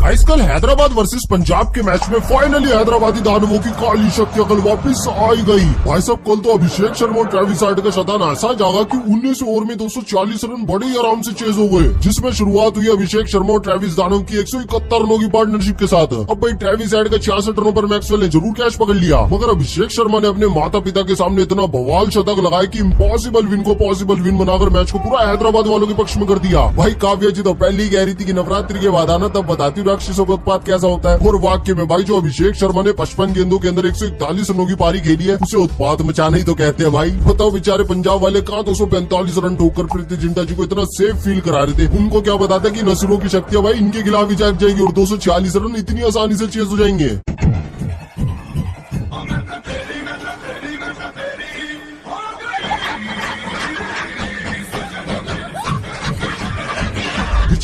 आजकल हैदराबाद वर्सेस पंजाब के मैच में फाइनली हैदराबादी दानवों की काली शक्ति कल वापस आई गई। भाई साहब कल तो अभिषेक शर्मा और ट्रेविस हेड का शतन ऐसा जागा कि 19 ओवर में 240 रन बड़े ही आराम से चेज हो गए, जिसमें शुरुआत हुई अभिषेक शर्मा और ट्रेविस दानव की 171 रनों की पार्टनरशिप के साथ। अब भाई ट्रेविस हेड का 66 रनों पर मैक्सवेल ने जरूर कैच पकड़ लिया, मगर अभिषेक शर्मा ने अपने माता पिता के सामने इतना बवाल शतक लगाया कि इम्पॉसिबल विन को पॉसिबल विन बनाकर मैच को पूरा हैदराबाद वालों के पक्ष में कर दिया। भाई काव्या जी तो पहले ही कह रही थी कि नवरात्रि के बाद आना, तब बताती हूँ राक्षसों का उत्पाद कैसा होता है। और वाक्य में भाई जो अभिषेक शर्मा ने 55 गेंदों के अंदर 141 रनों की पारी खेली है, उसे उत्पाद मचाना ही तो कहते हैं। भाई बताओ बेचारे पंजाब वाले कहाँ 245 रन ठोकर प्रीति जिंटा जी को इतना सेफ फील करा रहे थे। उनको क्या बताता कि नसीरों की शक्तियां भाई इनके खिलाफ ही जाग जाएगी और 246 रन इतनी आसानी से चेज हो जाएंगे।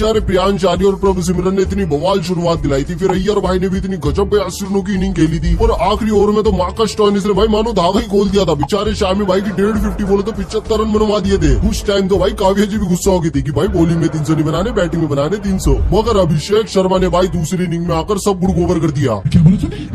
बेचारे प्रियांश आर्य और प्रभु सिमरन ने इतनी बवाल शुरुआत दिलाई थी, फिर अय्यर भाई ने भी इतनी गजब 82 रनों की इनिंग खेली थी और आखिरी ओवर में तो मार्कस स्टोइनिस ने भाई मानो धागा ही खोल दिया था। बेचारे शामी भाई की 150 बोले तो 75 रन बनवा दिए थे। उस टाइम तो भाई काव्या जी भी गुस्सा हो गई थी कि भाई बॉलिंग में 300 नहीं बनाने, बैटिंग में बनाने 300। मगर अभिषेक शर्मा ने भाई दूसरी इनिंग में आकर सब गुड़ गोबर कर दिया।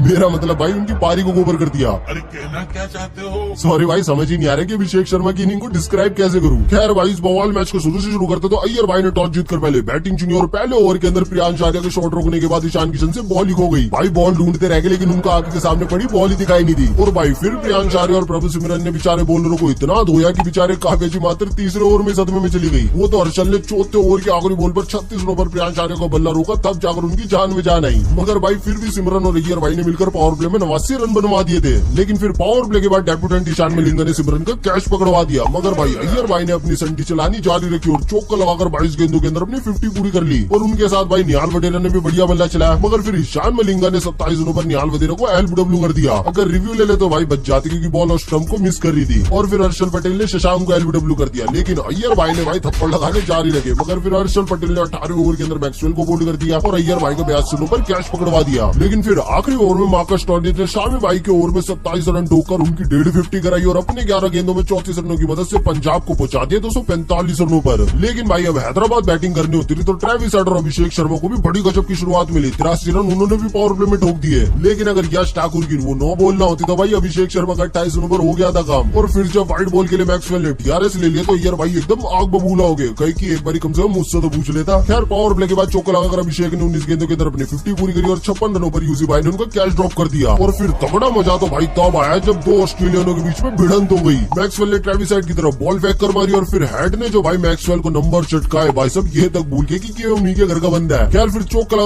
मेरा मतलब भाई उनकी पारी को गोबर कर दिया। अरे कहना क्या चाहते हो? सॉरी भाई समझ ही नहीं आ रहा कि अभिषेक शर्मा की इनिंग को डिस्क्राइब कैसे करूं। खैर भाई इस बवाल मैच को शुरू से शुरू करते तो अय्यर भाई ने टॉस जीतकर पहले बैटिंग चुनी और पहले ओवर के अंदर प्रियांश आर्य के शॉट रोकने के बाद ईशान किशन से बॉल ही खो गई। भाई बॉल ढूंढते रह गए लेकिन उनका आंख के सामने पड़ी बॉल ही दिखाई नहीं दी। और भाई फिर प्रियांश आर्य और प्रभु सिमरन ने बेचारे बॉलरों को इतना धोया कि बेचारे काव्या जी मात्र तीसरे ओवर में सदमे में चली गई। वो तो हर्षल ने चौथे ओवर के आखिरी बॉल पर 36 रनों पर प्रियांश आर्य को बल्ला रोका, तब जाकर उनकी जान में जान आई। मगर भाई फिर भी सिमरन और अय्यर भाई ने मिलकर पावर प्ले में 89 रन बनवा दिए थे। लेकिन फिर पावर प्ले के बाद डेब्यूटेंट ईशान मलिंगा ने सिमरन का कैच पकड़वा दिया। मगर भाई अय्यर भाई ने अपनी संटी चलानी जारी रखी और चौका लगाकर 22 गेंदों के अंदर अपनी 50 पूरी कर ली। और उनके साथ भाई निहाल वडेरा ने भी बढ़िया बल्ला चलाया, मगर फिर ईशान मलिंगा ने 27 रनों पर निहाल वडेरा को एलबीडब्ल्यू कर दिया। अगर रिव्यू ले ले तो भाई बच जाती क्योंकि बॉल और स्टंप को मिस कर रही थी। और फिर हर्षल पटेल ने शशांक को एलबीडब्ल्यू कर दिया, लेकिन अय्यर भाई ने भाई थप्पड़ लगाने जारी रखे। मगर फिर हर्षल पटेल ने 18 ओवर के अंदर मैक्सवेल को बोल्ड कर दिया और अय्यर भाई को 82 रनों पर कैच पकड़वा दिया। लेकिन फिर आखिरी ओवर में मार्कस स्टोइनिस ने शामी भाई के ओवर में 27 रन ठोकर उनकी 150 कराई और अपने 11 गेंदों में 34 रनों की मदद से पंजाब को पहुंचा दिया 245 रनों पर। लेकिन भाई अब हैदराबाद बैटिंग करनी होती थी तो ट्रेविस हेड और अभिषेक शर्मा को भी बड़ी गजब की शुरुआत मिली। 83 रन उन्होंने भी पावर प्ले में ठोक दिए। लेकिन अगर यश ठाकुर की वो 9 बॉल ना होती तो भाई अभिषेक शर्मा का 28 रनों पर हो गया था काम। और फिर जब व्हाइट बॉल के लिए मैक्सवेल ने टीआरएस ले लिया तो अय्यर भाई एकदम आग बबूला हो गए, कहीं की एक बारी कम से कम मुझसे तो पूछ लेता। खैर पावर प्ले के बाद चौका लगाकर अभिषेक ने 19 गेंदों के अंदर अपनी 50 पूरी करी और 56 रनों पर यूसी भाई ने उनका कैच ड्रॉप कर दिया। और फिर तगड़ा मजा तो भाई तब आया जब दो ऑस्ट्रेलियनों के बीच में भिड़ंत हो गई। मैक्सवेल ने ट्रेविस हेड की तरफ बॉल फेंक कर मारी और फिर हेड ने जो भाई मैक्सवेल को नंबर चटकाए भाई सब ये तक भूल के कि उन्हीं के घर का बंदा है। खैर फिर चौका